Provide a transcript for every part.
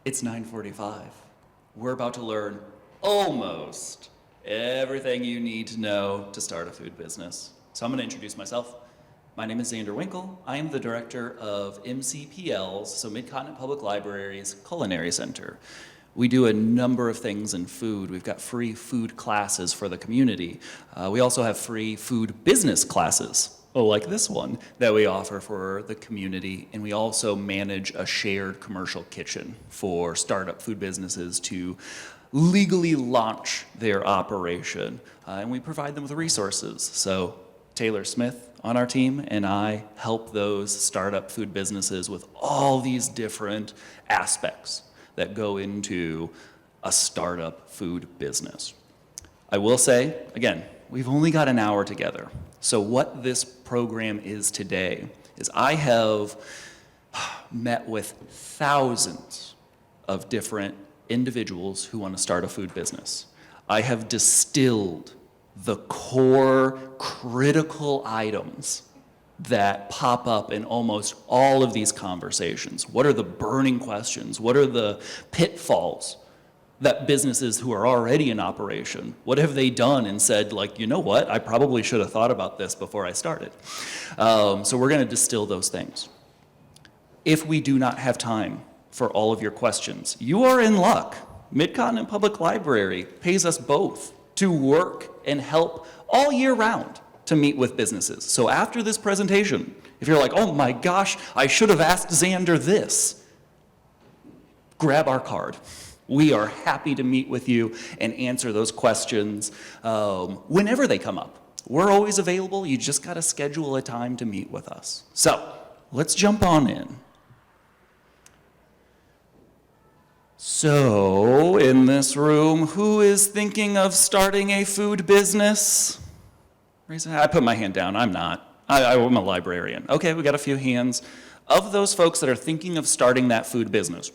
It's 9:45. We're about to learn almost everything you need to know to start a food business. So I'm going to introduce myself. My name is Xander Winkel. I am the director of MCPL's, so Mid-Continent Public Library's Culinary Center. We do a number of things in food. We've got free food classes for the community. We also have free food business classes, like this one, that we offer for the community. And we also manage a shared commercial kitchen for startup food businesses to legally launch their operation. And we provide them with resources. So Taylor Smith on our team and I help those startup food businesses with all these different aspects that go into a startup food business. I will say, again, we've only got an hour together. So what this program is today is I have met with thousands of different individuals who want to start a food business. I have distilled the core critical items that pop up in almost all of these conversations. What are the burning questions? What are the pitfalls that businesses who are already in operation, what have they done and said, like, you know what, I probably should have thought about this before I started. So we're gonna distill those things. If we do not have time for all of your questions, you are in luck. Mid-Continent Public Library pays us both to work and help all year round to meet with businesses. So after this presentation, if you're like, oh my gosh, I should have asked Xander this, grab our card. We are happy to meet with you and answer those questions whenever they come up. We're always available. You just got to schedule a time to meet with us. So let's jump on in. So in this room, who is thinking of starting a food business? I put my hand down. I'm not. I'm a librarian. Okay, we got a few hands. Of those folks that are thinking of starting that food business,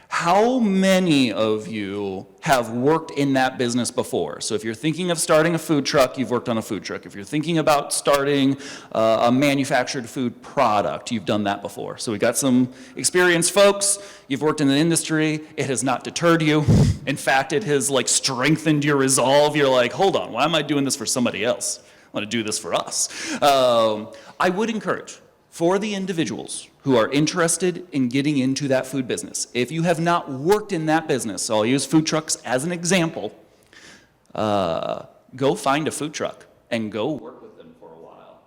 how many of you have worked in that business before? So if you're thinking of starting a food truck, you've worked on a food truck. If you're thinking about starting a manufactured food product, you've done that before. So we got some experienced folks. You've worked in the industry. It has not deterred you. In fact, it has like strengthened your resolve. You're like, hold on, why am I doing this for somebody else? I want to do this for us. I would encourage for the individuals who are interested in getting into that food business, if you have not worked in that business, so I'll use food trucks as an example, go find a food truck and go work with them for a while.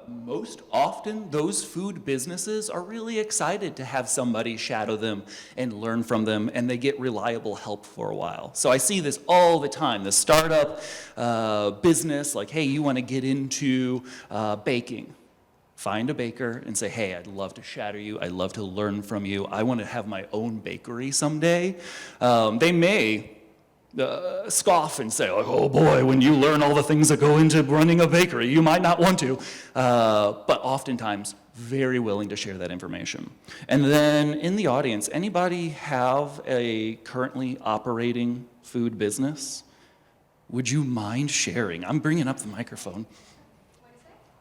Most often, those food businesses are really excited to have somebody shadow them and learn from them, and they get reliable help for a while. So I see this all the time, the startup business, like, hey, you want to get into baking. Find a baker and say, hey, I'd love to shadow you. I'd love to learn from you. I want to have my own bakery someday. They may scoff and say, like, oh boy, when you learn all the things that go into running a bakery, you might not want to. But oftentimes, very willing to share that information. And then in the audience, anybody have a currently operating food business? Would you mind sharing? I'm bringing up the microphone.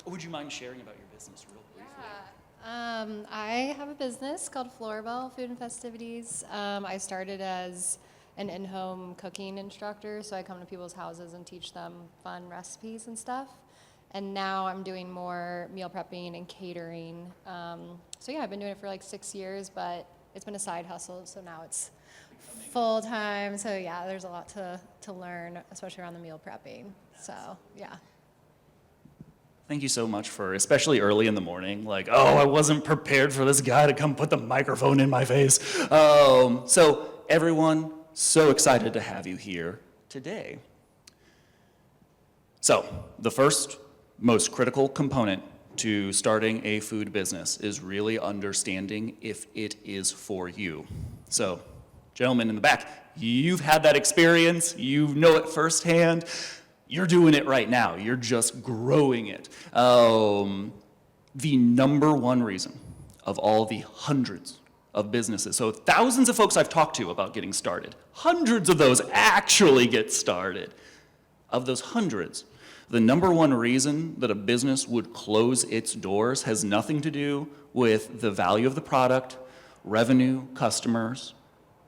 Would you mind sharing about your business real briefly? Yeah. I have a business called Florbell Food and Festivities. I started as an in-home cooking instructor, so I come to people's houses and teach them fun recipes and stuff. And now I'm doing more meal prepping and catering. So yeah, I've been doing it for like 6 years, but it's been a side hustle, so now it's full-time. So yeah, there's a lot to learn, especially around the meal prepping. So yeah. Thank you so much for, especially early in the morning, like, oh, I wasn't prepared for this guy to come put the microphone in my face. So everyone, so excited to have you here today. So the first most critical component to starting a food business is really understanding if it is for you. So gentlemen in the back, you've had that experience, you know it firsthand. You're doing it right now. You're just growing it. The number one reason of all the hundreds of businesses, so thousands of folks I've talked to about getting started, hundreds of those actually get started. Of those hundreds, the number one reason that a business would close its doors has nothing to do with the value of the product, revenue, customers.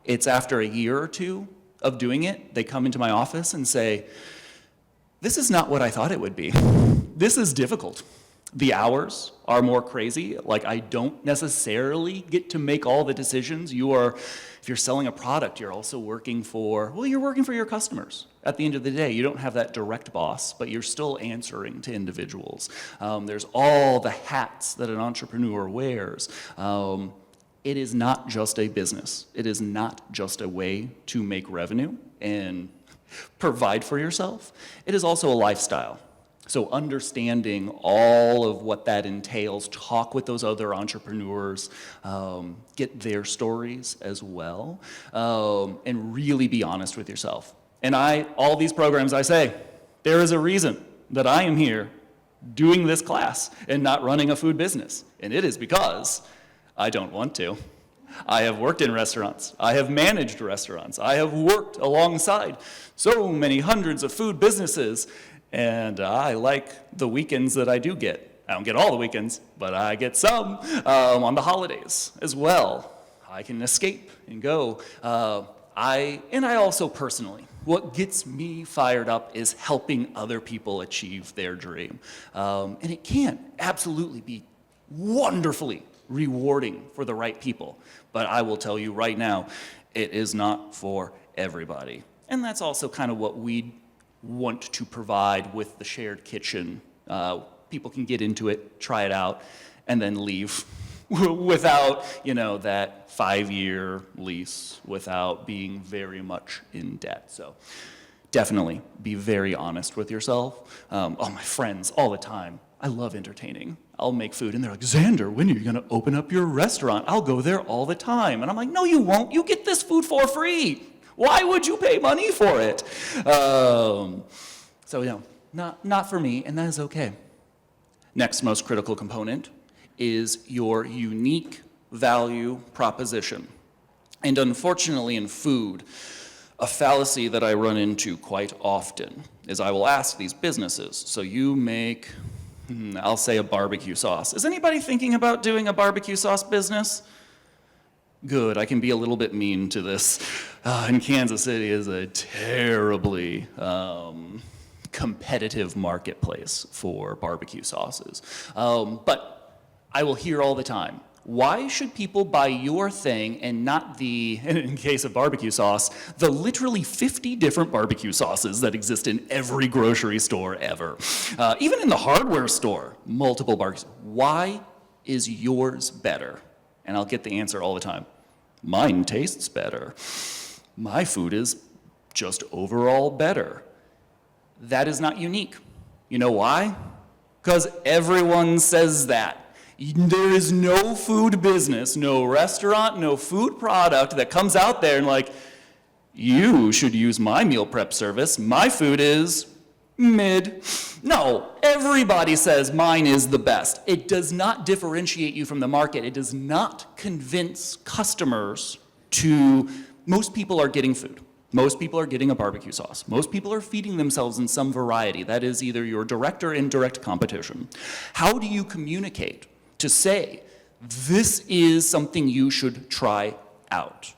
It's after a year or two of doing it, they come into my office and say, this is not what I thought it would be. This is difficult. The hours are more crazy. Like, I don't necessarily get to make all the decisions. If you're selling a product, you're also working for your customers. At the end of the day, you don't have that direct boss, but you're still answering to individuals. There's all the hats that an entrepreneur wears. It is not just a business. It is not just a way to make revenue and provide for yourself. It is also a lifestyle. So understanding all of what that entails, talk with those other entrepreneurs, get their stories as well, and really be honest with yourself. And all these programs I say, there is a reason that I am here doing this class and not running a food business. And it is because I don't want to. I have worked in restaurants. I have managed restaurants. I have worked alongside so many hundreds of food businesses. And I like the weekends that I do get. I don't get all the weekends, but I get some on the holidays as well. I can escape and go. I also personally, what gets me fired up is helping other people achieve their dream. And it can absolutely be wonderfully rewarding for the right people. But I will tell you right now, it is not for everybody. And that's also kind of what we want to provide with the shared kitchen. People can get into it, try it out, and then leave without, that 5-year lease, without being very much in debt. So definitely be very honest with yourself. My friends, all the time, I love entertaining. I'll make food, and they're like, Xander, when are you going to open up your restaurant? I'll go there all the time. And I'm like, no, you won't. You get this food for free. Why would you pay money for it? Not for me, and that is okay. Next most critical component is your unique value proposition. And unfortunately in food, a fallacy that I run into quite often is I will ask these businesses, so you make, I'll say a barbecue sauce. Is anybody thinking about doing a barbecue sauce business? Good, I can be a little bit mean to this. And Kansas City is a terribly competitive marketplace for barbecue sauces. But I will hear all the time, why should people buy your thing and not in case of barbecue sauce, the literally 50 different barbecue sauces that exist in every grocery store ever? Even in the hardware store, multiple barbecues. Why is yours better? And I'll get the answer all the time. Mine tastes better. My food is just overall better. That is not unique. You know why? Because everyone says that. There is no food business, no restaurant, no food product that comes out there and like, you should use my meal prep service. My food is mid. No, everybody says mine is the best. It does not differentiate you from the market. It does not convince customers most people are getting food. Most people are getting a barbecue sauce. Most people are feeding themselves in some variety. That is either your direct or indirect competition. How do you communicate to say, this is something you should try out?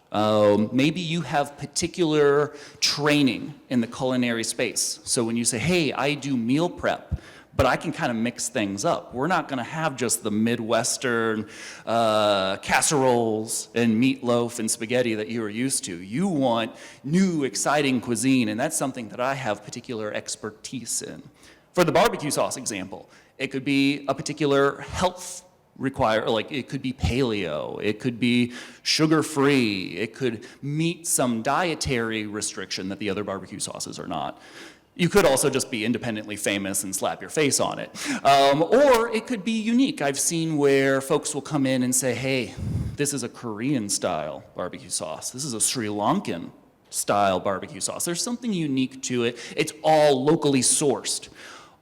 Maybe you have particular training in the culinary space. So when you say, hey, I do meal prep, but I can kind of mix things up. We're not going to have just the Midwestern casseroles and meatloaf and spaghetti that you are used to. You want new, exciting cuisine, and that's something that I have particular expertise in. For the barbecue sauce example, it could be a particular health it could be paleo, it could be sugar-free, it could meet some dietary restriction that the other barbecue sauces are not. You could also just be independently famous and slap your face on it. Or it could be unique. I've seen where folks will come in and say, hey, this is a Korean-style barbecue sauce. This is a Sri Lankan-style barbecue sauce. There's something unique to it. It's all locally sourced.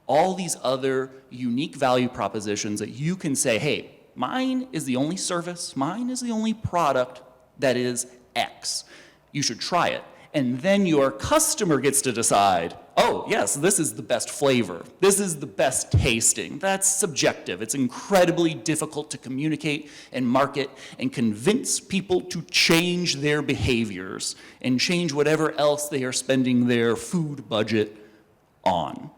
All these other unique value propositions that you can say, hey, mine is the only service, mine is the only product that is X. You should try it. And then your customer gets to decide, oh, yes, this is the best flavor. This is the best tasting. That's subjective. It's incredibly difficult to communicate and market and convince people to change their behaviors and change whatever else they are spending their food budget on.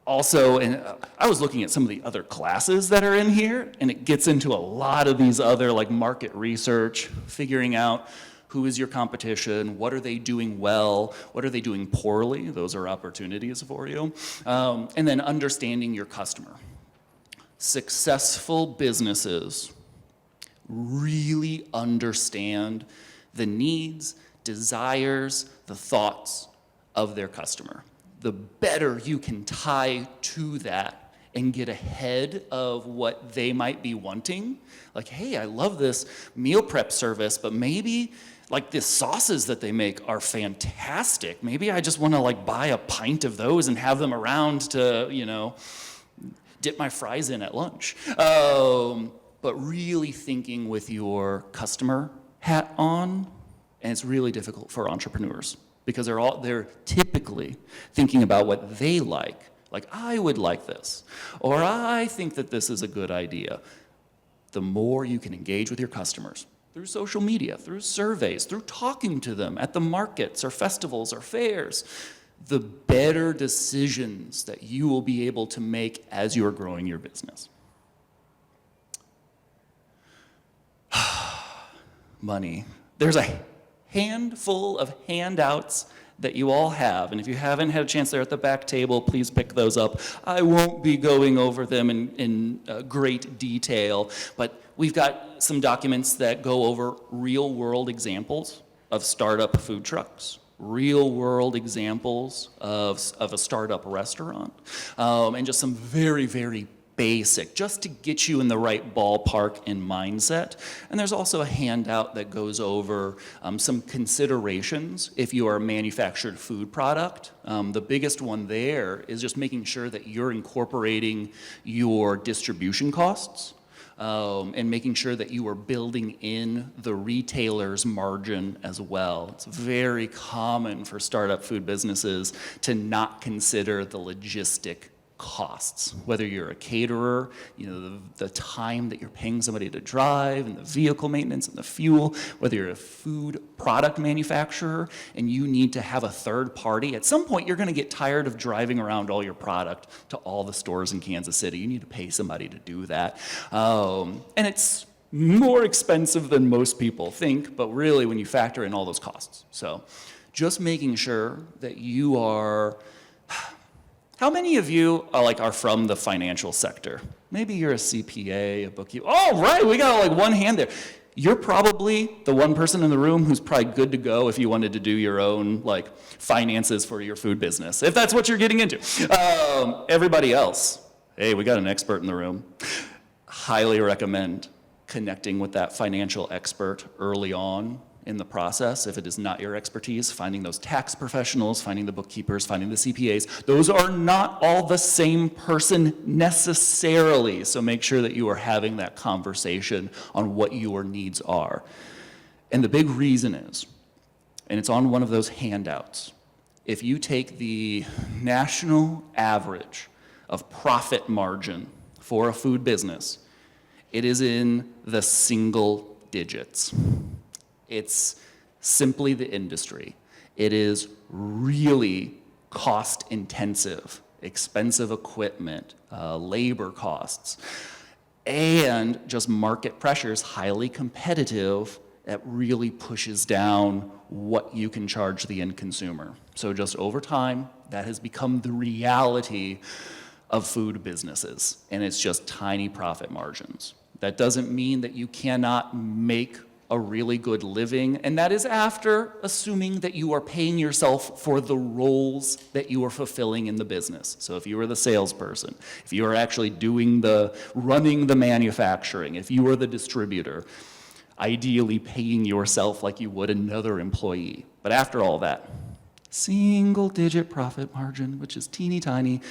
Also, and I was looking at some of the other classes that are in here, and it gets into a lot of these other like market research, figuring out who is your competition, what are they doing well, what are they doing poorly, those are opportunities for you, and then understanding your customer. Successful businesses really understand the needs, desires, the thoughts of their customer. The better you can tie to that and get ahead of what they might be wanting. Like, hey, I love this meal prep service, but maybe like the sauces that they make are fantastic. Maybe I just want to like buy a pint of those and have them around to, you know, dip my fries in at lunch. But really thinking with your customer hat on, and it's really difficult for entrepreneurs, because they're typically thinking about what they like I would like this, or I think that this is a good idea. The more you can engage with your customers through social media, through surveys, through talking to them at the markets or festivals or fairs, the better decisions that you will be able to make as you are growing your business. Money. There's a handful of handouts that you all have, and if you haven't had a chance, they're at the back table, please pick those up. I won't be going over them in great detail, but we've got some documents that go over real-world examples of startup food trucks, real-world examples of a startup restaurant, and just some very, very basic, just to get you in the right ballpark and mindset. And there's also a handout that goes over some considerations if you are a manufactured food product. The biggest one there is just making sure that you're incorporating your distribution costs and making sure that you are building in the retailer's margin as well. It's very common for startup food businesses to not consider the logistic costs, whether you're a caterer, you know, the time that you're paying somebody to drive and the vehicle maintenance and the fuel, whether you're a food product manufacturer and you need to have a third party. At some point, you're going to get tired of driving around all your product to all the stores in Kansas City. You need to pay somebody to do that. And it's more expensive than most people think, but really when you factor in all those costs. So just making sure that you are. How many of you are from the financial sector? Maybe you're a CPA, a bookkeeper. Oh, right, we got like one hand there. You're probably the one person in the room who's probably good to go if you wanted to do your own finances for your food business, if that's what you're getting into. Everybody else, hey, we got an expert in the room. Highly recommend connecting with that financial expert early on in the process. If it is not your expertise, finding those tax professionals, finding the bookkeepers, finding the CPAs, those are not all the same person necessarily. So make sure that you are having that conversation on what your needs are. And the big reason is, and it's on one of those handouts, if you take the national average of profit margin for a food business, it is in the single digits. It's simply the industry. It is really cost intensive, expensive equipment, labor costs, and just market pressures, highly competitive, that really pushes down what you can charge the end consumer. So just over time, that has become the reality of food businesses, and it's just tiny profit margins. That doesn't mean that you cannot make a really good living, and that is after assuming that you are paying yourself for the roles that you are fulfilling in the business. So if you are the salesperson, if you are actually running the manufacturing, if you are the distributor, ideally paying yourself like you would another employee. But after all that, single digit profit margin, which is teeny tiny,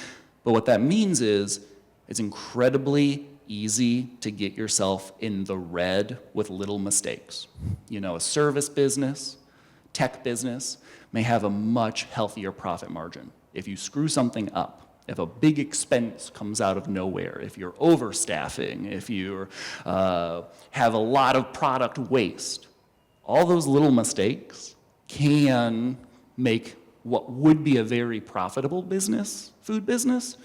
but what that means is it's incredibly easy to get yourself in the red with little mistakes. You know, a service business tech business may have a much healthier profit margin. If you screw something up, if a big expense comes out of nowhere, if you're overstaffing, if you have a lot of product waste, all those little mistakes can make what would be a very profitable business, food business,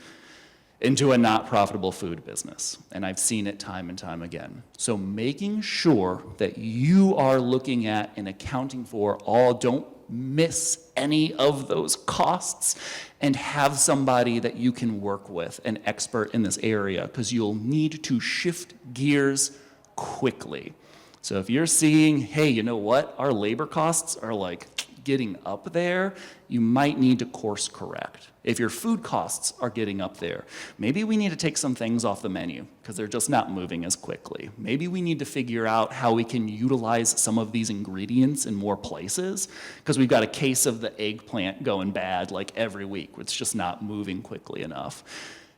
into a not profitable food business. And I've seen it time and time again. So making sure that you are looking at and accounting for don't miss any of those costs, and have somebody that you can work with, an expert in this area, because you'll need to shift gears quickly. So if you're seeing, hey, you know what, our labor costs are like getting up there, you might need to course correct. If your food costs are getting up there, maybe we need to take some things off the menu because they're just not moving as quickly. Maybe we need to figure out how we can utilize some of these ingredients in more places, because we've got a case of the eggplant going bad like every week. It's just not moving quickly enough.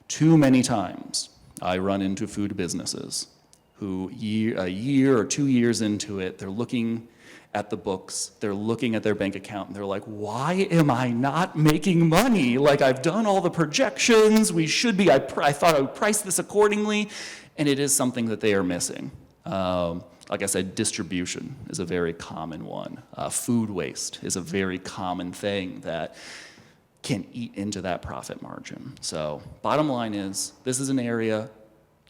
Too many times I run into food businesses who a year or 2 years into it, they're looking at the books, they're looking at their bank account, and they're like, why am I not making money? Like, I've done all the projections, we should be, I thought I would price this accordingly, and it is something that they are missing. Like I said, distribution is a very common one. Food waste is a very common thing that can eat into that profit margin. So bottom line is, this is an area,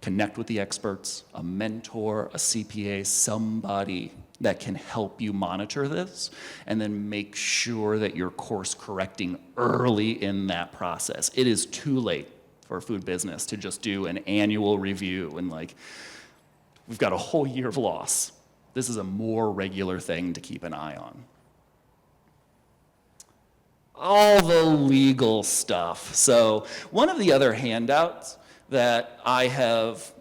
connect with the experts, a mentor, a CPA, somebody that can help you monitor this, and then make sure that you're course correcting early in that process. It is too late for a food business to just do an annual review and like, we've got a whole year of loss. This is a more regular thing to keep an eye on. All the legal stuff. So one of the other handouts that I have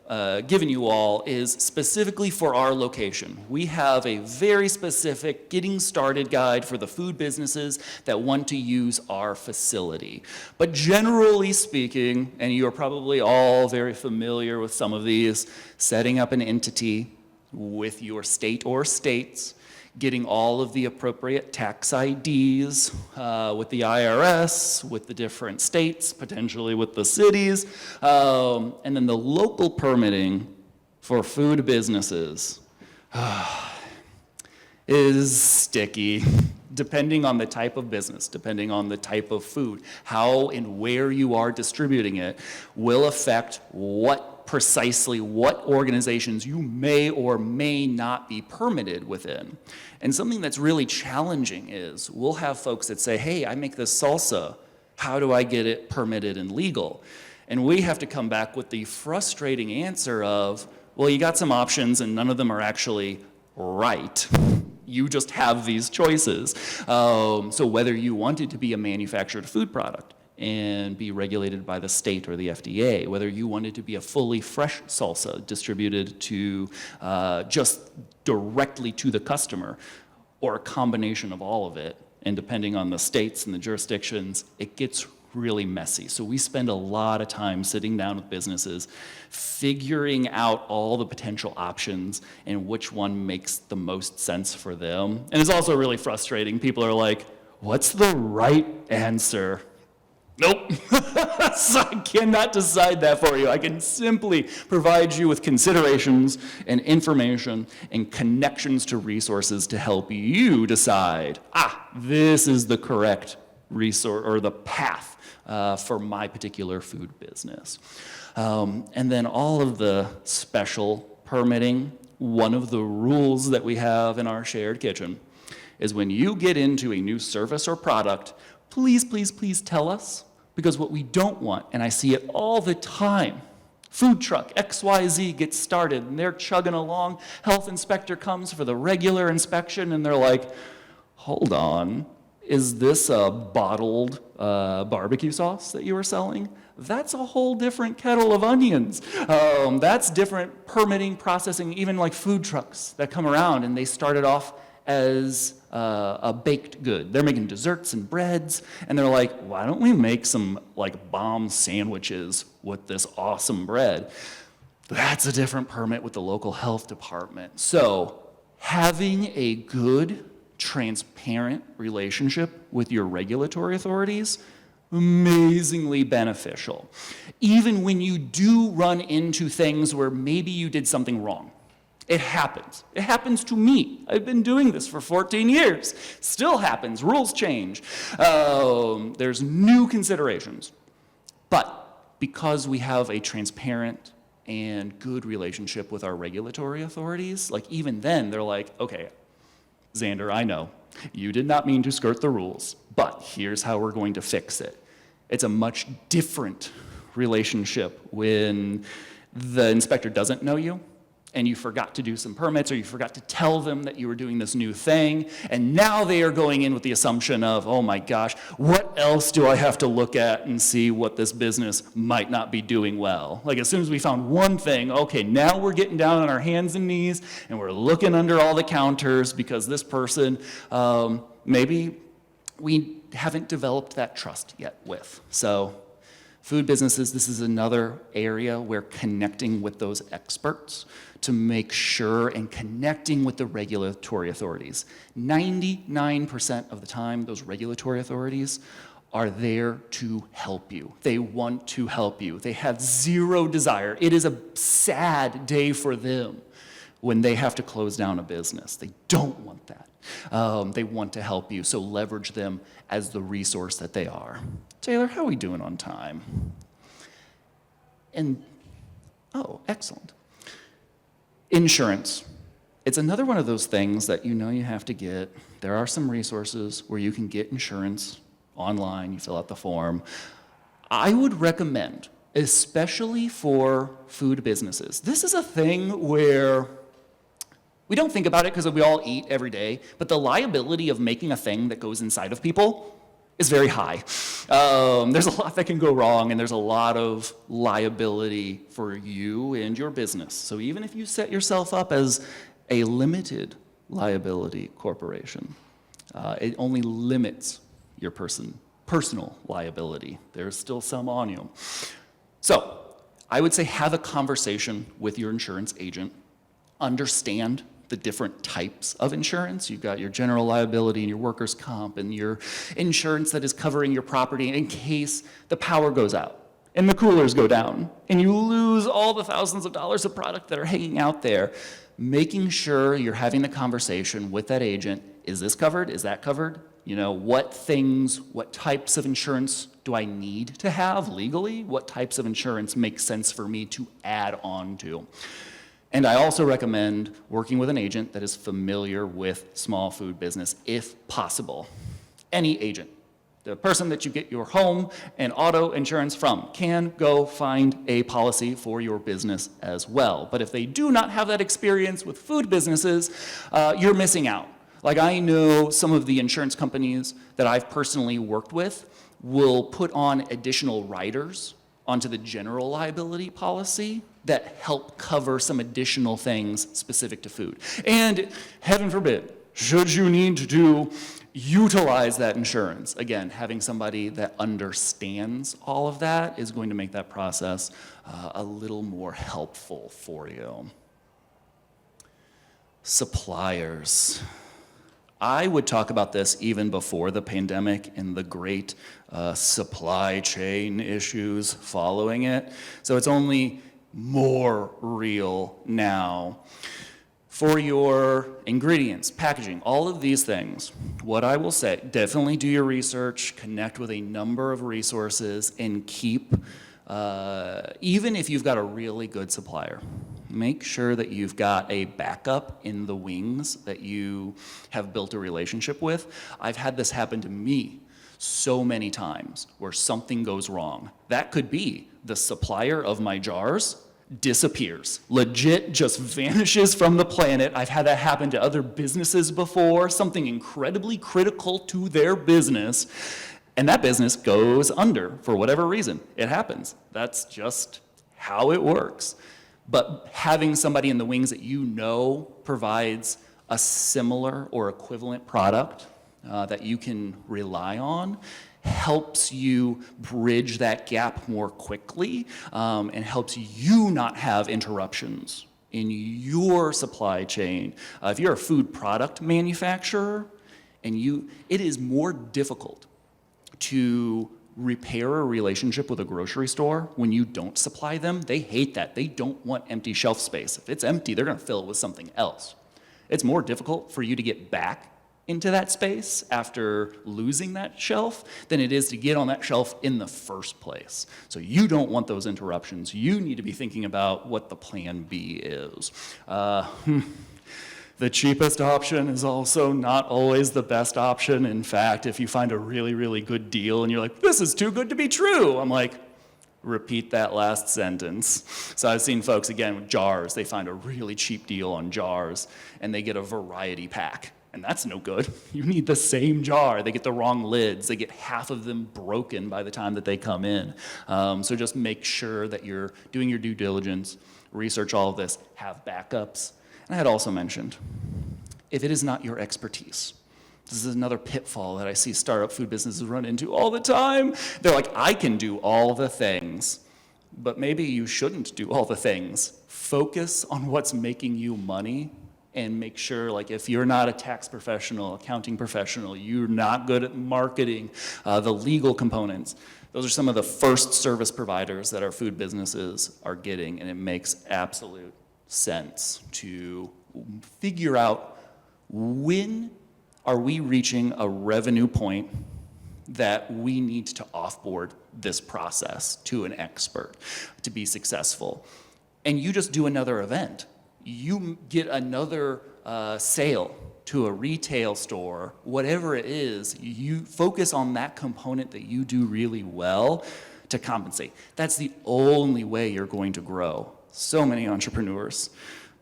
given you all is specifically for our location. We have a very specific getting started guide for the food businesses that want to use our facility. But generally speaking, and you are probably all very familiar with some of these, setting up an entity with your state or states, getting all of the appropriate tax IDs with the IRS, with the different states, potentially with the cities, and then the local permitting for food businesses is sticky, depending on the type of business, depending on the type of food. How and where you are distributing it will affect precisely what organizations you may or may not be permitted within. And something that's really challenging is we'll have folks that say, hey, I make this salsa. How do I get it permitted and legal? And we have to come back with the frustrating answer of, well, you got some options and none of them are actually right. You just have these choices. So whether you want it to be a manufactured food product and be regulated by the state or the FDA, whether you want it to be a fully fresh salsa distributed to just directly to the customer, or a combination of all of it, and depending on the states and the jurisdictions, it gets really messy. So we spend a lot of time sitting down with businesses, figuring out all the potential options and which one makes the most sense for them. And it's also really frustrating. People are like, what's the right answer? Nope. So I cannot decide that for you. I can simply provide you with considerations and information and connections to resources to help you decide, this is the correct resource or the path for my particular food business. And then all of the special permitting, one of the rules that we have in our shared kitchen is when you get into a new service or product, please, please, please tell us, because what we don't want, and I see it all the time, food truck XYZ gets started and they're chugging along, health inspector comes for the regular inspection and they're like, hold on, is this a bottled barbecue sauce that you were selling? That's a whole different kettle of onions. That's different permitting, processing, even like food trucks that come around and they started off as a baked good. They're making desserts and breads, and they're like, why don't we make some like bomb sandwiches with this awesome bread? That's a different permit with the local health department. So having a good transparent relationship with your regulatory authorities, amazingly beneficial. Even when you do run into things where maybe you did something wrong. It happens. It happens to me. I've been doing this for 14 years. Still happens. Rules change. There's new considerations. But because we have a transparent and good relationship with our regulatory authorities, like even then they're like, okay, Xander, I know you did not mean to skirt the rules, but here's how we're going to fix it. It's a much different relationship when the inspector doesn't know you and you forgot to do some permits or you forgot to tell them that you were doing this new thing, and now they are going in with the assumption of, oh my gosh, what else do I have to look at and see what this business might not be doing well? Like as soon as we found one thing, okay, now we're getting down on our hands and knees and we're looking under all the counters because this person, maybe we haven't developed that trust yet with. So food businesses, this is another area where connecting with those experts to make sure and connecting with the regulatory authorities. 99% of the time, those regulatory authorities are there to help you. They want to help you. They have zero desire. It is a sad day for them when they have to close down a business. They don't want that. They want to help you, so leverage them as the resource that they are. Taylor, how are we doing on time? And, oh, excellent. Insurance. It's another one of those things that you know you have to get. There are some resources where you can get insurance online, you fill out the form. I would recommend, especially for food businesses, this is a thing where we don't think about it because we all eat every day, but the liability of making a thing that goes inside of people is very high. There's a lot that can go wrong, and there's a lot of liability for you and your business. So even if you set yourself up as a limited liability corporation, it only limits your personal liability. There's still some on you. So I would say have a conversation with your insurance agent. Understand the different types of insurance. You've got your general liability and your workers' comp and your insurance that is covering your property in case the power goes out and the coolers go down and you lose all the thousands of dollars of product that are hanging out there. Making sure you're having the conversation with that agent. Is this covered? Is that covered? You know, what types of insurance do I need to have legally? What types of insurance make sense for me to add on to? And I also recommend working with an agent that is familiar with small food business, if possible. Any agent. The person that you get your home and auto insurance from can go find a policy for your business as well. But if they do not have that experience with food businesses, you're missing out. Like I know some of the insurance companies that I've personally worked with will put on additional riders onto the general liability policy that help cover some additional things specific to food. And heaven forbid, should you need to utilize that insurance, again, having somebody that understands all of that is going to make that process a little more helpful for you. Suppliers. I would talk about this even before the pandemic and the great supply chain issues following it. So it's only more real now. For your ingredients, packaging, all of these things, what I will say, definitely do your research, connect with a number of resources, and keep, even if you've got a really good supplier, make sure that you've got a backup in the wings that you have built a relationship with. I've had this happen to me so many times where something goes wrong. That could be the supplier of my jars disappears, legit just vanishes from the planet. I've had that happen to other businesses before, something incredibly critical to their business, and that business goes under for whatever reason. It happens. That's just how it works. But having somebody in the wings that you know provides a similar or equivalent product that you can rely on helps you bridge that gap more quickly and helps you not have interruptions in your supply chain. If you're a food product manufacturer, And it is more difficult to repair a relationship with a grocery store when you don't supply them. They hate that. They don't want empty shelf space. If it's empty, they're gonna fill it with something else. It's more difficult for you to get back into that space after losing that shelf than it is to get on that shelf in the first place. So you don't want those interruptions. You need to be thinking about what the plan B is. The cheapest option is also not always the best option. In fact, if you find a really, really good deal and you're like, this is too good to be true, I'm like, repeat that last sentence. So I've seen folks, again, with jars. They find a really cheap deal on jars, and they get a variety pack. And that's no good. You need the same jar. They get the wrong lids. They get half of them broken by the time that they come in. So just make sure that you're doing your due diligence, research all of this, have backups. And I had also mentioned, if it is not your expertise, this is another pitfall that I see startup food businesses run into all the time. They're like, I can do all the things, but maybe you shouldn't do all the things. Focus on what's making you money and make sure, like, if you're not a tax professional, accounting professional, you're not good at marketing, the legal components. Those are some of the first service providers that our food businesses are getting, and it makes absolute sense to figure out when are we reaching a revenue point that we need to offboard this process to an expert to be successful. And you just do another event. You get another sale to a retail store, whatever it is, you focus on that component that you do really well to compensate. That's the only way you're going to grow. So many entrepreneurs,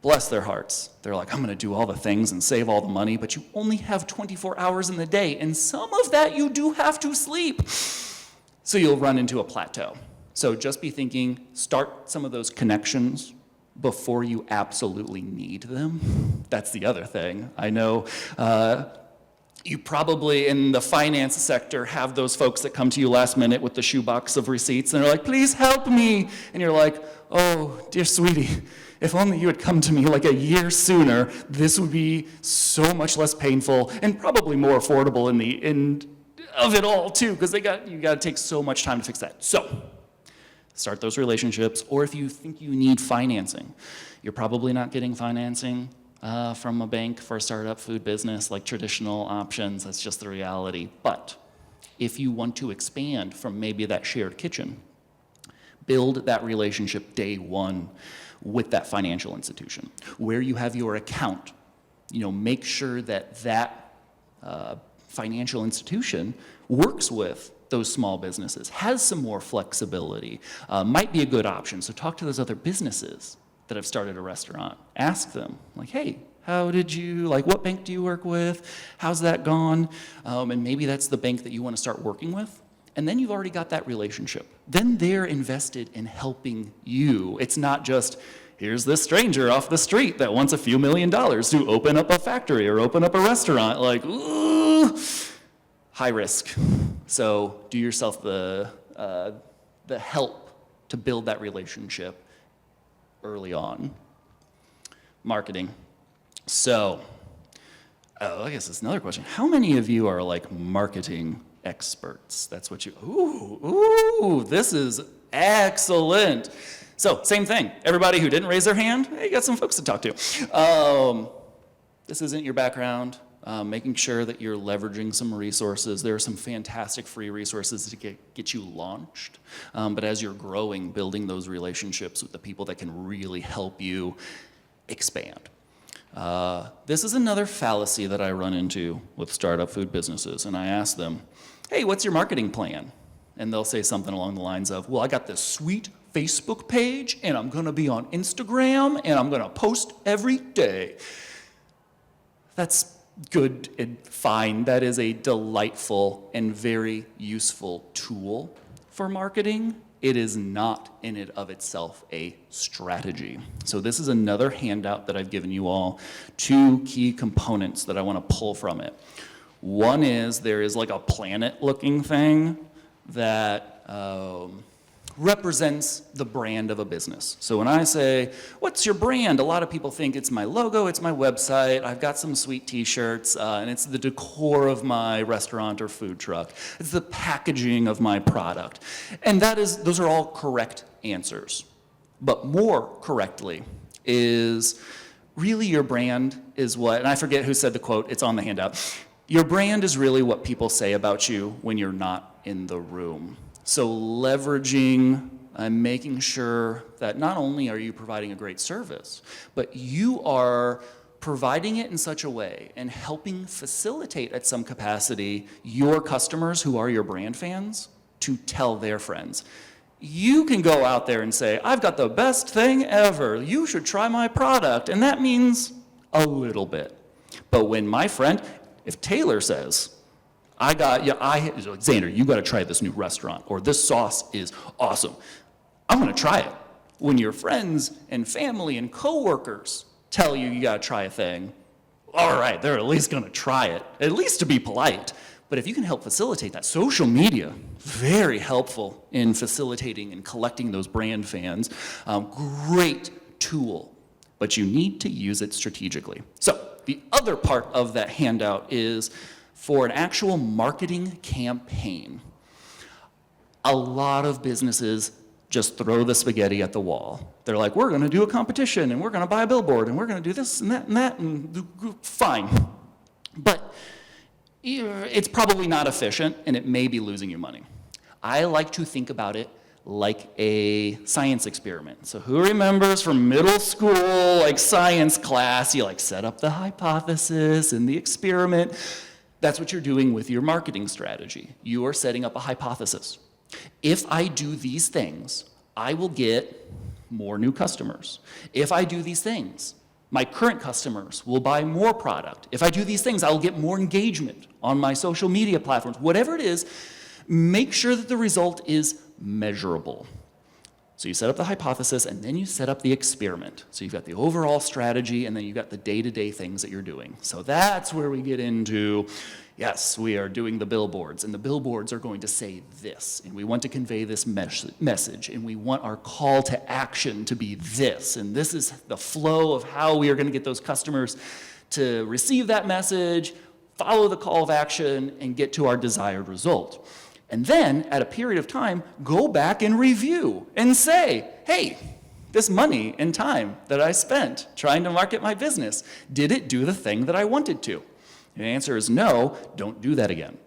bless their hearts, they're like, I'm gonna do all the things and save all the money, but you only have 24 hours in the day, and some of that you do have to sleep. So you'll run into a plateau. So just be thinking, start some of those connections before you absolutely need them. That's the other thing. I know you probably in the finance sector have those folks that come to you last minute with the shoebox of receipts and they're like, please help me. And you're like, oh, dear sweetie, if only you had come to me like a year sooner, this would be so much less painful and probably more affordable in the end of it all too, because you got to take so much time to fix that. So start those relationships, or if you think you need financing, you're probably not getting financing from a bank for a startup food business like traditional options. That's just the reality. But if you want to expand from maybe that shared kitchen, build that relationship day one with that financial institution. Where you have your account, make sure that that financial institution works with those small businesses, has some more flexibility, might be a good option. So talk to those other businesses that have started a restaurant. Ask them, like, hey, what bank do you work with? How's that gone? And maybe that's the bank that you want to start working with. And then you've already got that relationship. Then they're invested in helping you. It's not just, here's this stranger off the street that wants a few $1 million to open up a factory or open up a restaurant. Like, ooh, high risk. So do yourself the help to build that relationship early on. Marketing. So, I guess that's another question. How many of you are like marketing experts? That's what ooh, this is excellent. So, same thing. Everybody who didn't raise their hand, hey, you got some folks to talk to. This isn't your background. Making sure that you're leveraging some resources. There are some fantastic free resources to get you launched. But as you're growing, building those relationships with the people that can really help you expand. This is another fallacy that I run into with startup food businesses. And I ask them, hey, what's your marketing plan? And they'll say something along the lines of, well, I got this sweet Facebook page, and I'm going to be on Instagram, and I'm going to post every day. That's good and fine. That is a delightful and very useful tool for marketing. It is not in and of itself a strategy. So this is another handout that I've given you all, 2 key components that I want to pull from it. One is there is like a planet looking thing that represents the brand of a business. So when I say, what's your brand? A lot of people think it's my logo, it's my website, I've got some sweet t-shirts, and it's the decor of my restaurant or food truck. It's the packaging of my product. And those are all correct answers. But more correctly is really your brand is what, and I forget who said the quote, it's on the handout. Your brand is really what people say about you when you're not in the room. So leveraging and making sure that not only are you providing a great service, but you are providing it in such a way and helping facilitate at some capacity your customers who are your brand fans to tell their friends. You can go out there and say, I've got the best thing ever. You should try my product. And that means a little bit. But when my friend, if Taylor says, Xander, you got to try this new restaurant, or this sauce is awesome, I'm going to try it. When your friends and family and coworkers tell you got to try a thing, all right, they're at least going to try it, at least to be polite. But if you can help facilitate that, social media, very helpful in facilitating and collecting those brand fans. Great tool, but you need to use it strategically. So the other part of that handout is for an actual marketing campaign. A lot of businesses just throw the spaghetti at the wall. They're like, we're going to do a competition, and we're going to buy a billboard, and we're going to do this and that, and fine. But it's probably not efficient, and it may be losing you money. I like to think about it like a science experiment. So who remembers from middle school, like science class, you like set up the hypothesis and the experiment. That's what you're doing with your marketing strategy. You are setting up a hypothesis. If I do these things, I will get more new customers. If I do these things, my current customers will buy more product. If I do these things, I'll get more engagement on my social media platforms. Whatever it is, make sure that the result is measurable. So you set up the hypothesis, and then you set up the experiment. So you've got the overall strategy, and then you've got the day-to-day things that you're doing. So that's where we get into, yes, we are doing the billboards, and the billboards are going to say this, and we want to convey this message, and we want our call to action to be this, and this is the flow of how we are going to get those customers to receive that message, follow the call of action, and get to our desired result. And then, at a period of time, go back and review and say, hey, this money and time that I spent trying to market my business, did it do the thing that I wanted to? If the answer is no, don't do that again.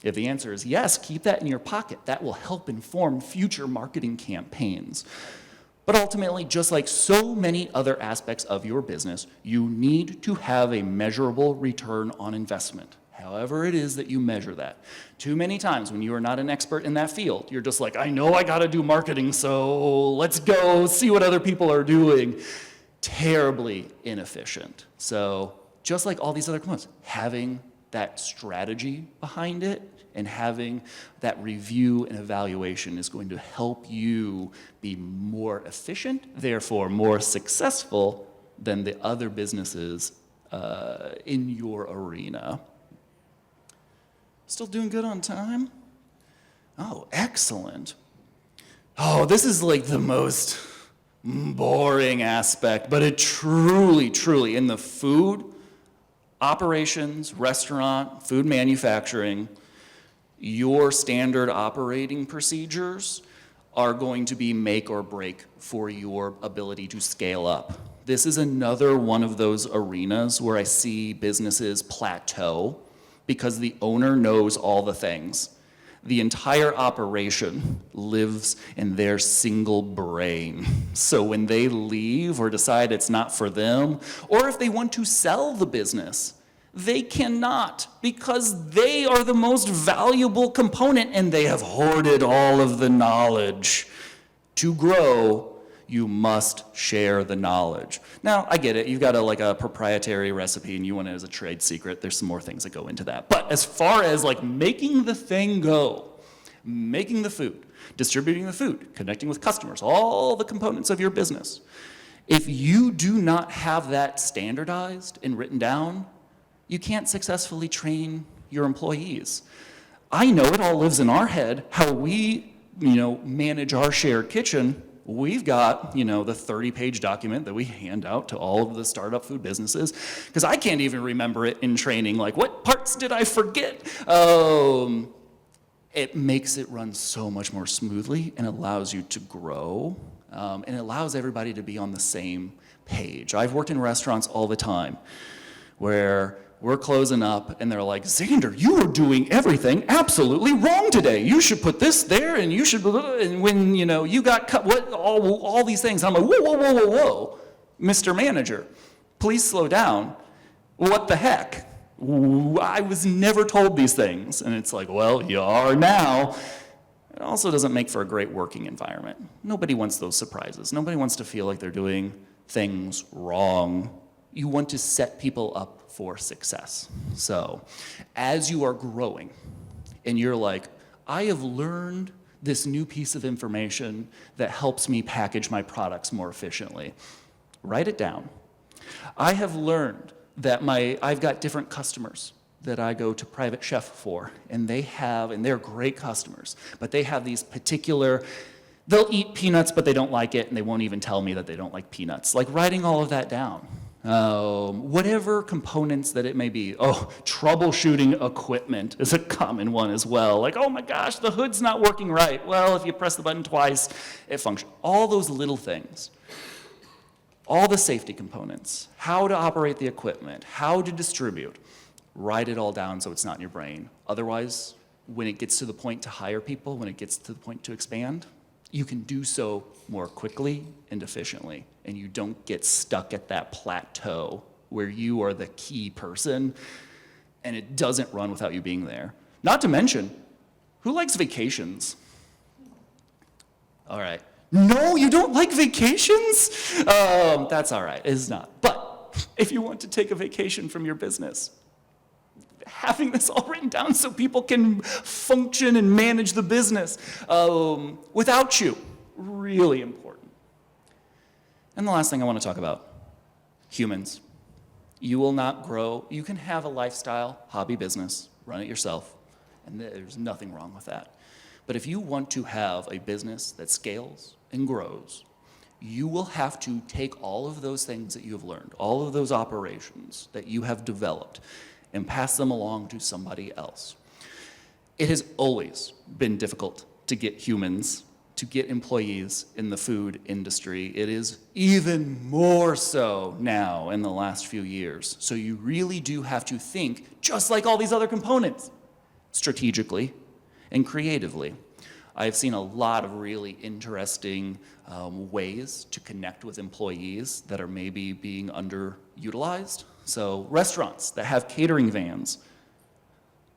If the answer is yes, keep that in your pocket. That will help inform future marketing campaigns. But ultimately, just like so many other aspects of your business, you need to have a measurable return on investment. However it is that you measure that. Too many times when you are not an expert in that field, you're just like, I know I gotta do marketing, so let's go see what other people are doing. Terribly inefficient. So just like all these other components, having that strategy behind it and having that review and evaluation is going to help you be more efficient, therefore more successful than the other businesses in your arena. Still doing good on time? Oh, excellent. Oh, this is like the most boring aspect, but it truly, in the food operations, restaurant, food manufacturing, your standard operating procedures are going to be make or break for your ability to scale up. This is another one of those arenas where I see businesses plateau because the owner knows all the things. The entire operation lives in their single brain. So when they leave or decide it's not for them, or if they want to sell the business, they cannot because they are the most valuable component and they have hoarded all of the knowledge. To grow, you must share the knowledge. Now, I get it. You've got a proprietary recipe and you want it as a trade secret. There's some more things that go into that. But as far as making the thing go, making the food, distributing the food, connecting with customers, all the components of your business, if you do not have that standardized and written down, you can't successfully train your employees. I know it all lives in our head how we manage our shared kitchen, we've got, the 30-page document that we hand out to all of the startup food businesses, because I can't even remember it in training, like, what parts did I forget? It makes it run so much more smoothly and allows you to grow, and it allows everybody to be on the same page. I've worked in restaurants all the time where we're closing up and they're like, Xander, you are doing everything absolutely wrong today. You should put this there and you should, and when, you got cut, all these things. I'm like, whoa, whoa, whoa, whoa, whoa. Mr. Manager, please slow down. What the heck? I was never told these things. And it's like, well, you are now. It also doesn't make for a great working environment. Nobody wants those surprises. Nobody wants to feel like they're doing things wrong. You want to set people up for success. So as you are growing and you're like, I have learned this new piece of information that helps me package my products more efficiently, write it down. I have learned that I've got different customers that I go to Private Chef for, and they're great customers, but they have these particular, they'll eat peanuts, but they don't like it, and they won't even tell me that they don't like peanuts. Like writing all of that down. Whatever components that it may be. Oh, troubleshooting equipment is a common one as well. Like, oh my gosh, the hood's not working right. Well, if you press the button twice, it functions. All those little things. All the safety components. How to operate the equipment. How to distribute. Write it all down so it's not in your brain. Otherwise, when it gets to the point to hire people, when it gets to the point to expand, you can do so more quickly and efficiently, and you don't get stuck at that plateau where you are the key person and it doesn't run without you being there. Not to mention, who likes vacations? All right. No, you don't like vacations? That's all right, it's not. But if you want to take a vacation from your business, having this all written down so people can function and manage the business without you, really important. And the last thing I want to talk about, humans. You will not grow. You can have a lifestyle, hobby business, run it yourself, and there's nothing wrong with that. But if you want to have a business that scales and grows, you will have to take all of those things that you have learned, all of those operations that you have developed, and pass them along to somebody else. It has always been difficult to get humans, to get employees in the food industry. It is even more so now in the last few years. So you really do have to think, just like all these other components, strategically and creatively. I've seen a lot of really interesting ways to connect with employees that are maybe being underutilized. So restaurants that have catering vans,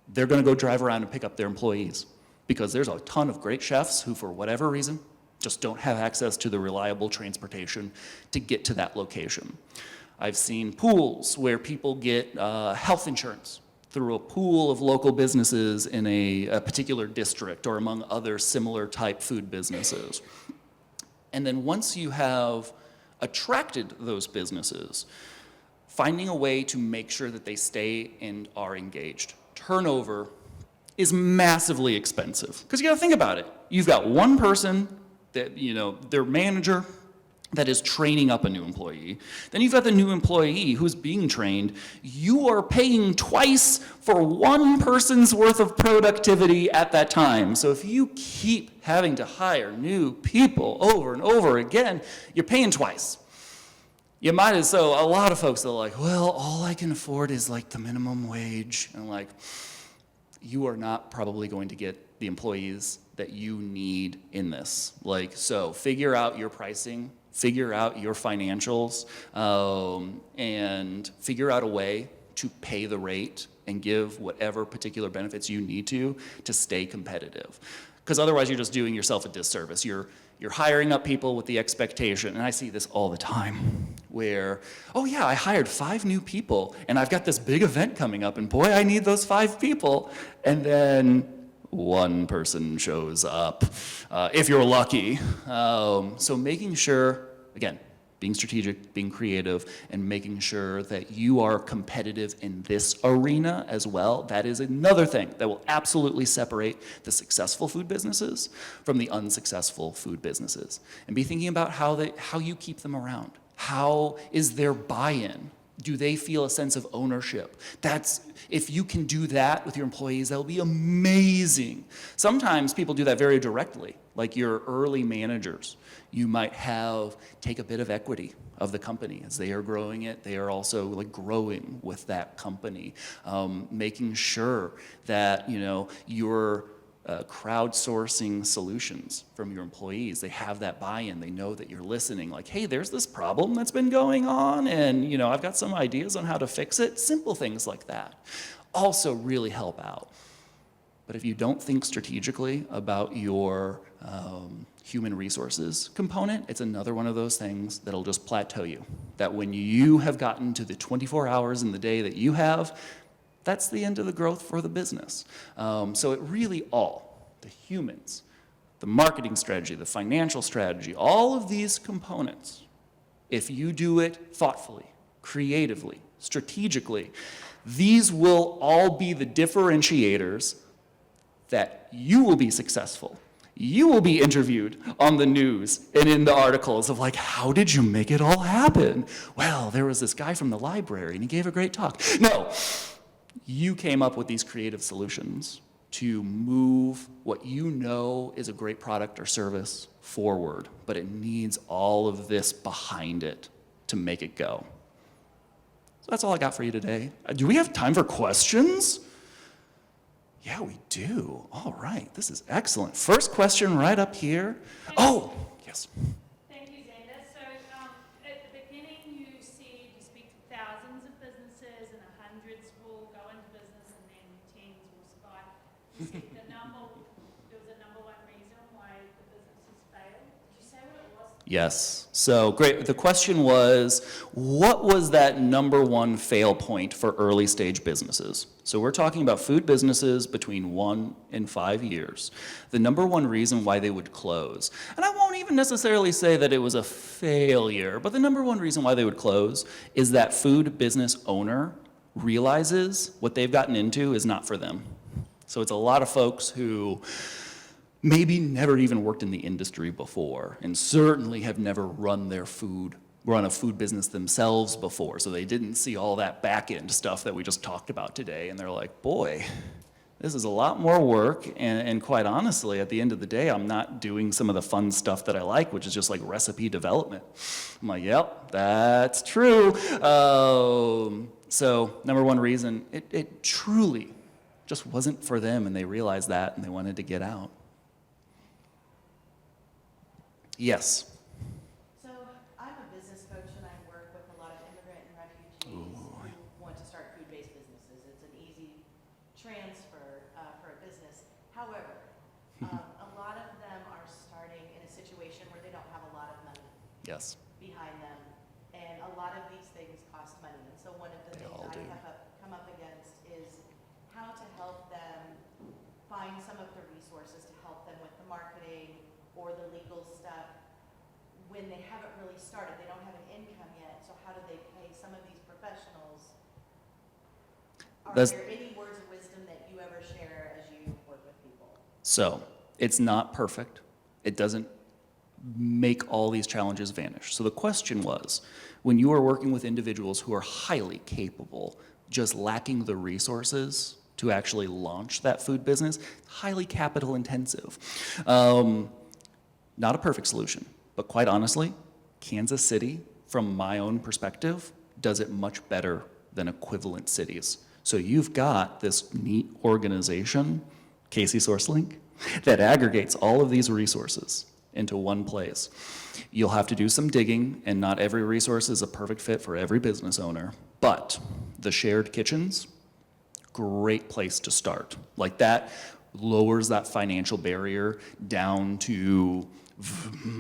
they're going to go drive around and pick up their employees because there's a ton of great chefs who, for whatever reason, just don't have access to the reliable transportation to get to that location. I've seen pools where people get health insurance through a pool of local businesses in a particular district or among other similar type food businesses. And then once you have attracted those businesses, finding a way to make sure that they stay and are engaged. Turnover is massively expensive. Because you gotta think about it. You've got one person that, their manager that is training up a new employee. Then you've got the new employee who's being trained. You are paying twice for one person's worth of productivity at that time. So if you keep having to hire new people over and over again, you're paying twice. You might as well, a lot of folks are like, well, all I can afford is like the minimum wage. And like, you are not probably going to get the employees that you need in this. Like, so figure out your pricing, figure out your financials, and figure out a way to pay the rate and give whatever particular benefits you need to stay competitive. Because otherwise you're just doing yourself a disservice. You're hiring up people with the expectation, and I see this all the time, where, oh yeah, I hired 5 new people, and I've got this big event coming up, and boy, I need those 5 people. And then one person shows up, if you're lucky. So making sure, again, being strategic, being creative, and making sure that you are competitive in this arena as well. That is another thing that will absolutely separate the successful food businesses from the unsuccessful food businesses. And be thinking about how you keep them around. How is their buy-in? Do they feel a sense of ownership? If you can do that with your employees, that'll be amazing. Sometimes people do that very directly, like your early managers. You might take a bit of equity of the company. As they are growing it, they are also like growing with that company, making sure that you're crowdsourcing solutions from your employees. They have that buy-in. They know that you're listening. Like, hey, there's this problem that's been going on, and I've got some ideas on how to fix it. Simple things like that also really help out. But if you don't think strategically about your human resources component, it's another one of those things that'll just plateau you. That when you have gotten to the 24 hours in the day that you have, that's the end of the growth for the business. So it really the humans, the marketing strategy, the financial strategy, all of these components, if you do it thoughtfully, creatively, strategically, these will all be the differentiators that you will be successful. You will be interviewed on the news and in the articles of like, how did you make it all happen? Well, there was this guy from the library and he gave a great talk. No, you came up with these creative solutions to move what you know is a great product or service forward, but it needs all of this behind it to make it go. So that's all I got for you today. Do we have time for questions? Yeah, we do. All right, this is excellent. First question right up here. Oh, yes. Thank you, Xander. So at the beginning, you speak to thousands of businesses and hundreds will go into business and then tens will survive. You said there was a number one reason why the businesses failed. Did you say what it was? Yes. So great. The question was, what was that number one fail point for early stage businesses? So we're talking about food businesses between 1 and 5 years. The number one reason why they would close. And I won't even necessarily say that it was a failure, but the number one reason why they would close is that food business owner realizes what they've gotten into is not for them. So it's a lot of folks who maybe never even worked in the industry before, and certainly have never run a food business themselves before, so they didn't see all that back-end stuff that we just talked about today, and they're like, boy, this is a lot more work, and quite honestly, at the end of the day, I'm not doing some of the fun stuff that I like, which is just like recipe development. I'm like, yep, that's true. So number one reason, it truly just wasn't for them, and they realized that, and they wanted to get out. Yes. So I'm a business coach and I work with a lot of immigrant and refugees who want to start food-based businesses. It's an easy transfer for a business. However, a lot of them are starting in a situation where they don't have a lot of money Yes. behind them, and a lot of these things cost money. And so one of the things all I do. come up against is how to help them find some of the resources to help them with the marketing or the legal stuff when they haven't really started. They don't have an income yet, so how do they pay some of these professionals? Are there any words of wisdom that you ever share as you work with people? So it's not perfect. It doesn't make all these challenges vanish. So the question was, when you are working with individuals who are highly capable, just lacking the resources to actually launch that food business, highly capital intensive. Not a perfect solution, but quite honestly, Kansas City, from my own perspective, does it much better than equivalent cities. So you've got this neat organization, Casey SourceLink, that aggregates all of these resources into one place. You'll have to do some digging, and not every resource is a perfect fit for every business owner, but the shared kitchens, great place to start. Like that lowers that financial barrier down to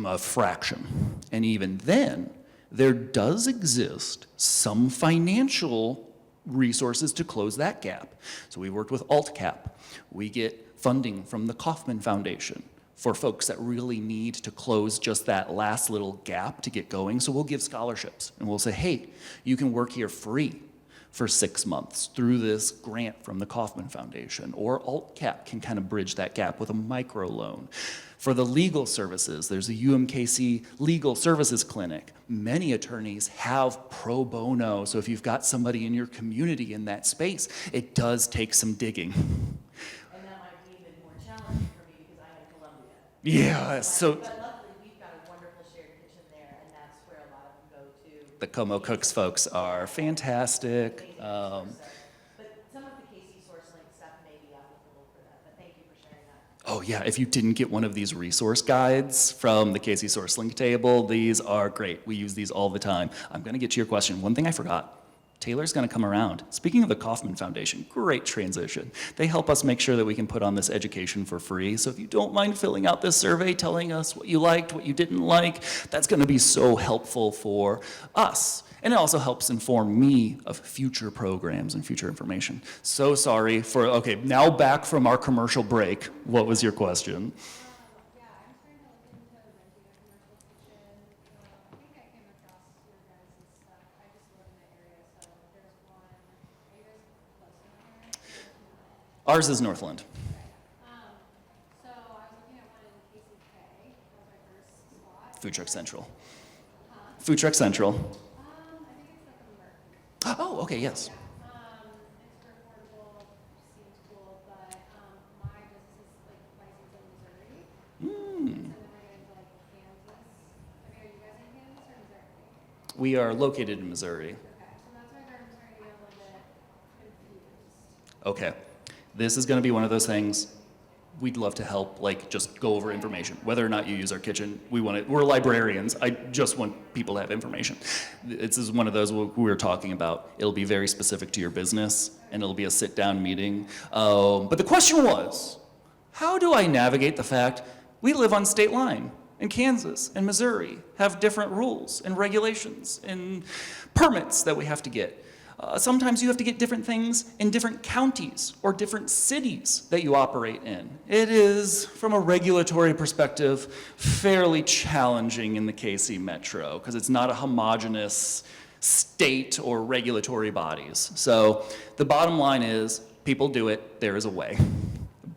a fraction. And even then, there does exist some financial resources to close that gap. So we worked with AltCap. We get funding from the Kauffman Foundation. for folks that really need to close just that last little gap to get going. So we'll give scholarships and we'll say, hey, you can work here free for 6 months through this grant from the Kauffman Foundation, or AltCap can kind of bridge that gap with a microloan. For the legal services, there's a UMKC Legal Services Clinic. Many attorneys have pro bono, so if you've got somebody in your community in that space, it does take some digging. And that might be even more challenging for me because I'm in Columbia. Yeah, so But luckily, we've got a wonderful shared kitchen there, and that's where a lot of them go to. the Como Cooks folks are fantastic. But some of the KC SourceLink stuff may be applicable for that, but thank you for sharing that. Oh yeah, if you didn't get one of these resource guides from the KC SourceLink table, these are great. We use these all the time. I'm gonna get to your question. One thing I forgot. Taylor's gonna come around. Speaking of the Kauffman Foundation, great transition. They help us make sure that we can put on this education for free. So if you don't mind filling out this survey, telling us what you liked, what you didn't like, that's gonna be so helpful for us. And it also helps inform me of future programs and future information. So sorry for, okay, now back from our commercial break. What was your question? Yeah, I'm starting to look into renting a commercial kitchen. I think I came across your guys' stuff. I just live in the area, so there's one. Are you guys close to there? Ours is Northland. So I was looking at one in KCK. That was my first spot. Food Truck Central. Food Truck Central. I think it's like a Merc. Oh, okay, yes. It's for affordable, seems cool, but my business is like licensed in Missouri. And then we're getting to like Kansas. I mean, are you guys in Kansas or Missouri? We are located in Missouri. Okay, so that's why I'm starting to get a little bit confused. Okay. This is going to be one of those things we'd love to help, like, just go over information. Whether or not you use our kitchen, we're librarians. I just want people to have information. This is one of those we were talking about. It'll be very specific to your business, and it'll be a sit-down meeting. But the question was, how do I navigate the fact we live on state line, and Kansas and Missouri have different rules and regulations and permits that we have to get? Sometimes you have to get different things in different counties or different cities that you operate in. It is, from a regulatory perspective, fairly challenging in the KC Metro because it's not a homogeneous state or regulatory bodies. So the bottom line is, people do it, there is a way.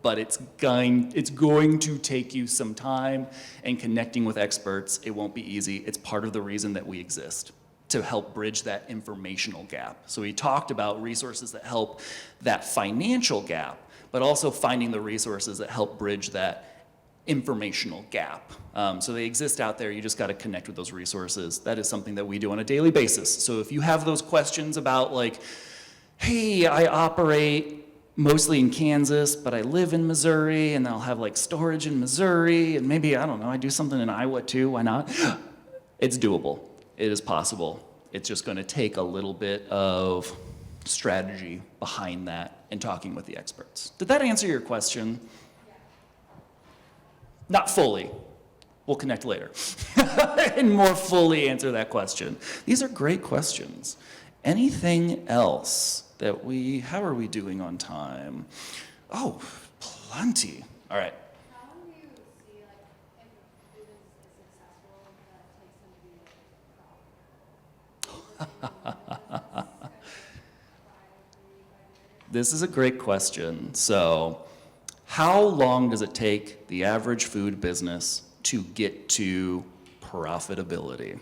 But it's going to take you some time and connecting with experts. It won't be easy. It's part of the reason that we exist, to help bridge that informational gap. So we talked about resources that help that financial gap, but also finding the resources that help bridge that informational gap. So they exist out there, you just gotta connect with those resources. That is something that we do on a daily basis. So if you have those questions about like, hey, I operate mostly in Kansas, but I live in Missouri, and I'll have like storage in Missouri, and maybe, I don't know, I do something in Iowa too, why not? It's doable. It is possible. It's just going to take a little bit of strategy behind that and talking with the experts. Did that answer your question? Yeah. Not fully. We'll connect later and more fully answer that question. These are great questions. Anything else that how are we doing on time? Oh, plenty. All right. How do you see like if a business is successful that takes them to be This is a great question. So, how long does it take the average food business to get to profitability?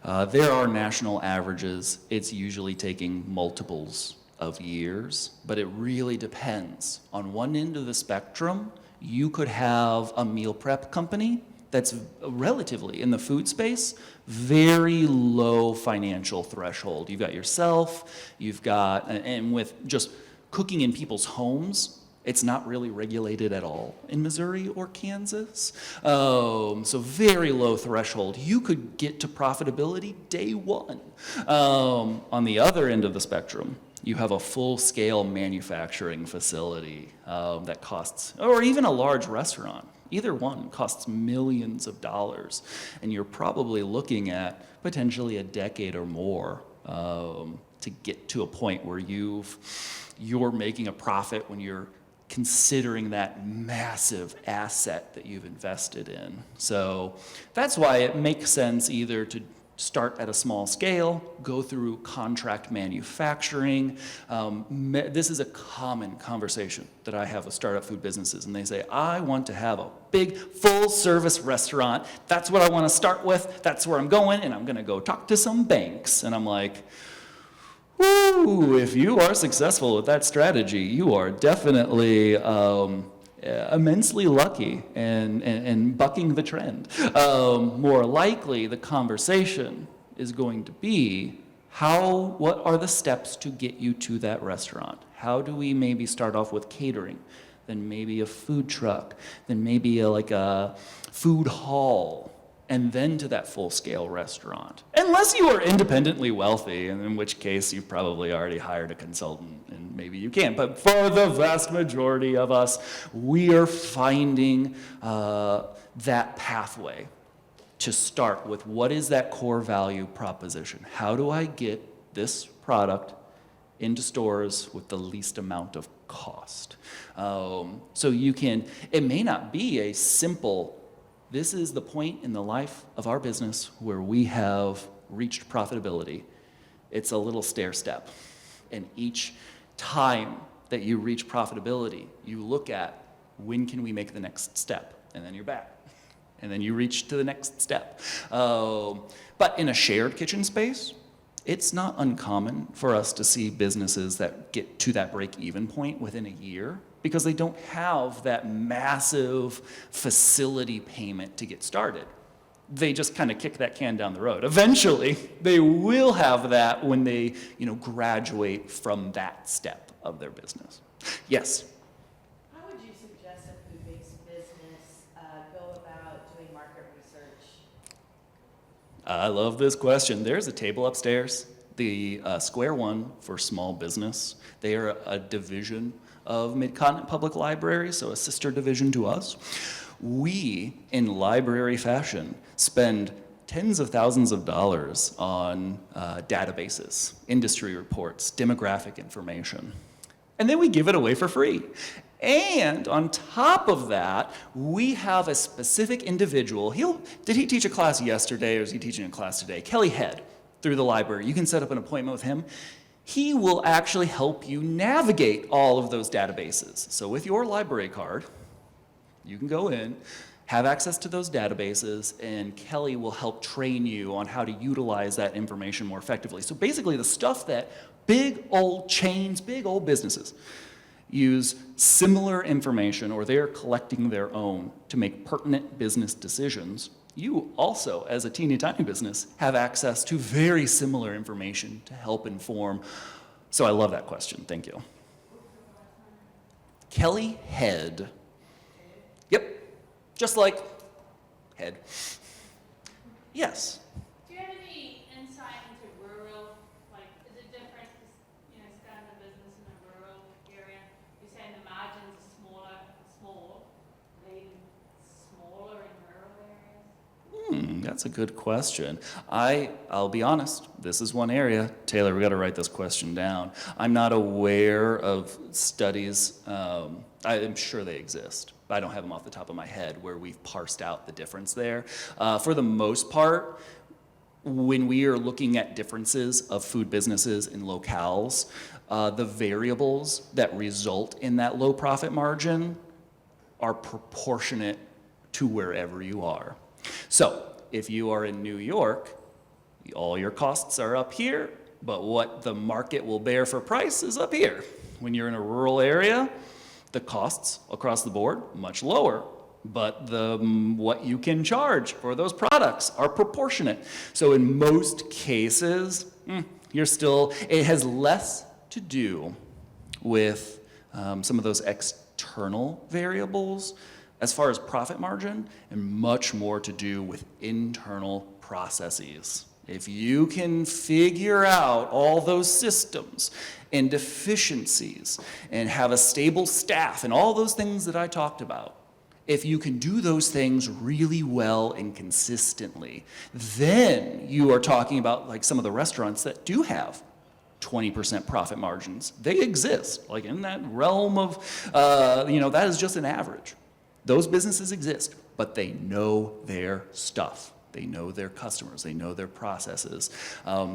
There are national averages. It's usually taking multiples of years, but it really depends. On one end of the spectrum, you could have a meal prep company that's relatively, in the food space, very low financial threshold. You've got yourself, you've got, and with just cooking in people's homes, it's not really regulated at all in Missouri or Kansas. So very low threshold. You could get to profitability day one. On the other end of the spectrum, you have a full-scale manufacturing facility that costs, or even a large restaurant. Either one costs millions of dollars, and you're probably looking at potentially a decade or more to get to a point where you're making a profit when you're considering that massive asset that you've invested in. So that's why it makes sense either to start at a small scale, go through contract manufacturing. This is a common conversation that I have with startup food businesses, and they say, I want to have a big full-service restaurant. That's what I want to start with. That's where I'm going, and I'm going to go talk to some banks. And I'm like, woo, if you are successful with that strategy, you are definitely immensely lucky and bucking the trend. More likely, the conversation is going to be, what are the steps to get you to that restaurant? How do we maybe start off with catering, then maybe a food truck, then maybe like a food hall, and then to that full-scale restaurant. Unless you are independently wealthy, and in which case you've probably already hired a consultant, and maybe you can't. But for the vast majority of us, we are finding that pathway to start with what is that core value proposition? How do I get this product into stores with the least amount of cost? So you can, it may not be a simple, this is the point in the life of our business where we have reached profitability. It's a little stair step. And each time that you reach profitability, you look at when can we make the next step? And then you're back. And then you reach to the next step. But in a shared kitchen space, it's not uncommon for us to see businesses that get to that break-even point within a year because they don't have that massive facility payment to get started. They just kind of kick that can down the road. Eventually, they will have that when they, graduate from that step of their business. Yes? How would you suggest a food-based business go about doing market research? I love this question. There's a table upstairs, the Square One for Small Business. They are a division of Mid-Continent Public Library, so a sister division to us. We, in library fashion, spend tens of thousands of dollars on databases, industry reports, demographic information. And then we give it away for free. And on top of that, we have a specific individual. Did he teach a class yesterday or is he teaching a class today? Kelly Head, through the library. You can set up an appointment with him. He will actually help you navigate all of those databases. So with your library card, you can go in, have access to those databases, and Kelly will help train you on how to utilize that information more effectively. So basically the stuff that big old chains, big old businesses use similar information, or they're collecting their own to make pertinent business decisions, you also, as a teeny tiny business, have access to very similar information to help inform. So I love that question, thank you. Kelly Head. Yep, just like head. Yes. Do you have any insight into rural, is it different, starting a business in a rural area? You're saying the margins are smaller, even smaller in rural areas? That's a good question. I'll be honest, this is one area. Taylor, we got to write this question down. I'm not aware of studies, I'm sure they exist, but I don't have them off the top of my head where we've parsed out the difference there. For the most part, when we are looking at differences of food businesses in locales, the variables that result in that low profit margin are proportionate to wherever you are. So if you are in New York, all your costs are up here, but what the market will bear for price is up here. When you're in a rural area, the costs across the board, much lower, but what you can charge for those products are proportionate. So in most cases, it has less to do with some of those external variables as far as profit margin, and much more to do with internal processes. If you can figure out all those systems and deficiencies and have a stable staff and all those things that I talked about, if you can do those things really well and consistently, then you are talking about like some of the restaurants that do have 20% profit margins. They exist, like in that realm of, that is just an average. Those businesses exist, but they know their stuff. They know their customers, they know their processes.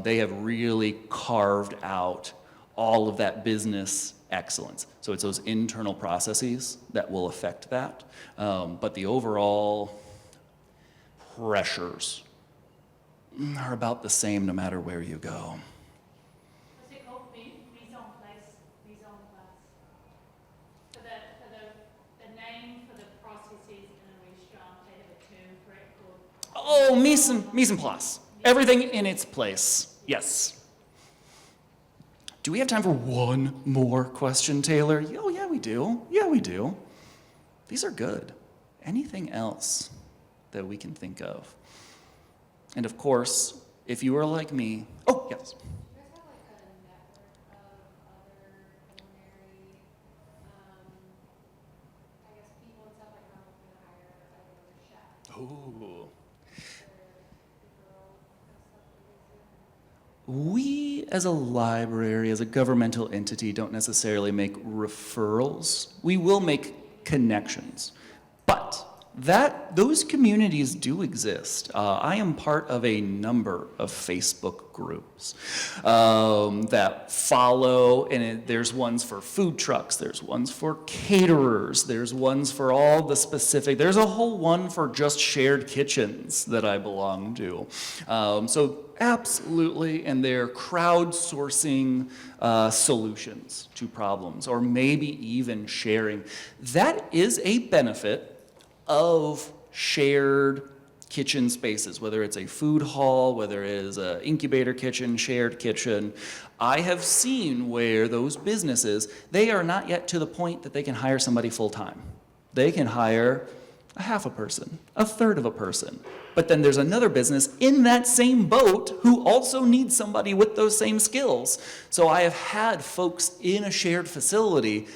They have really carved out all of that business excellence. So it's those internal processes that will affect that. But the overall pressures are about the same no matter where you go. What's it called? Mise en place. Mise en place. For the name for the processes in a restaurant, they have a term for it called. Oh, mise en place. Everything in its place. Yes. Do we have time for one more question, Taylor? Oh, yeah, we do. Yeah, we do. These are good. Anything else that we can think of? And of course, if you are like me, oh, yes. Do you guys have like a network of other culinary, I guess people and stuff, like how I'm looking to hire like another chef? Ooh. Or referral kind of stuff that you guys do? We, as a library, as a governmental entity, don't necessarily make referrals. We will make connections. But those communities do exist. I am part of a number of Facebook groups that follow, and there's ones for food trucks, there's ones for caterers, there's ones for all the specific, there's a whole one for just shared kitchens that I belong to. So absolutely, and they're crowdsourcing solutions to problems, or maybe even sharing. That is a benefit of shared kitchen spaces, whether it's a food hall, whether it is an incubator kitchen, shared kitchen. I have seen where those businesses, they are not yet to the point that they can hire somebody full-time. They can hire a half a person, a third of a person. But then there's another business in that same boat who also needs somebody with those same skills. So I have had folks in a shared facility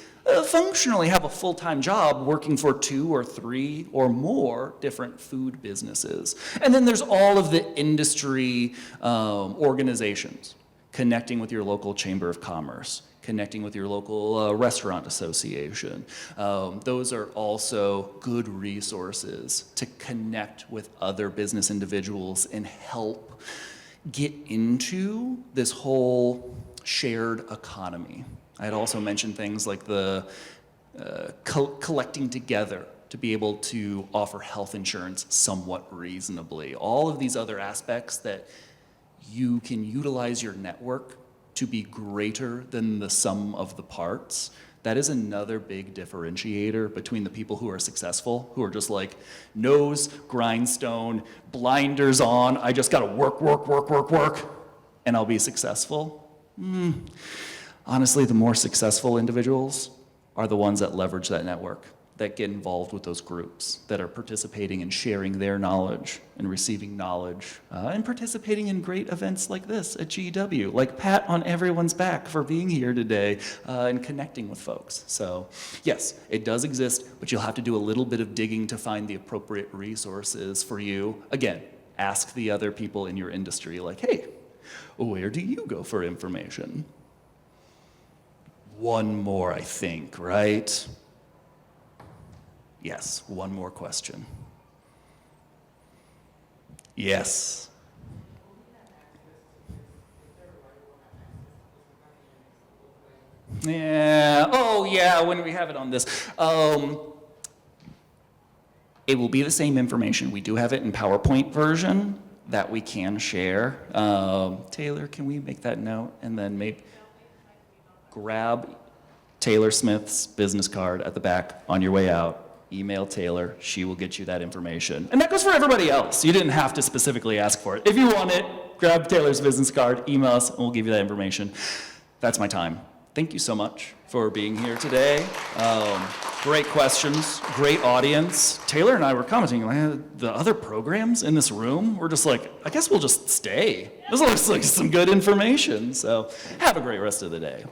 functionally have a full-time job working for 2 or 3 or more different food businesses. And then there's all of the industry organizations, connecting with your local chamber of commerce, connecting with your local restaurant association. Those are also good resources to connect with other business individuals and help get into this whole shared economy. I had also mentioned things like the collecting together to be able to offer health insurance somewhat reasonably. All of these other aspects that you can utilize your network to be greater than the sum of the parts. That is another big differentiator between the people who are successful, who are just like nose, grindstone, blinders on, I just gotta work, and I'll be successful. Honestly, the more successful individuals are the ones that leverage that network, that get involved with those groups, that are participating and sharing their knowledge and receiving knowledge, and participating in great events like this at GEW, like pat on everyone's back for being here today and connecting with folks. So yes, it does exist, but you'll have to do a little bit of digging to find the appropriate resources for you. Again, ask the other people in your industry, like, hey, where do you go for information? One more, I think, right? Yes, one more question. Yes. Yeah, oh yeah, when we have it on this. It will be the same information. We do have it in PowerPoint version that we can share. Taylor, can we make that note? And then maybe grab Taylor Smith's business card at the back on your way out. Email Taylor, she will get you that information. And that goes for everybody else. You didn't have to specifically ask for it. If you want it, grab Taylor's business card, email us, and we'll give you that information. That's my time. Thank you so much for being here today. Great questions, great audience. Taylor and I were commenting, like, the other programs in this room, we're just like, I guess we'll just stay. This looks like some good information. So have a great rest of the day.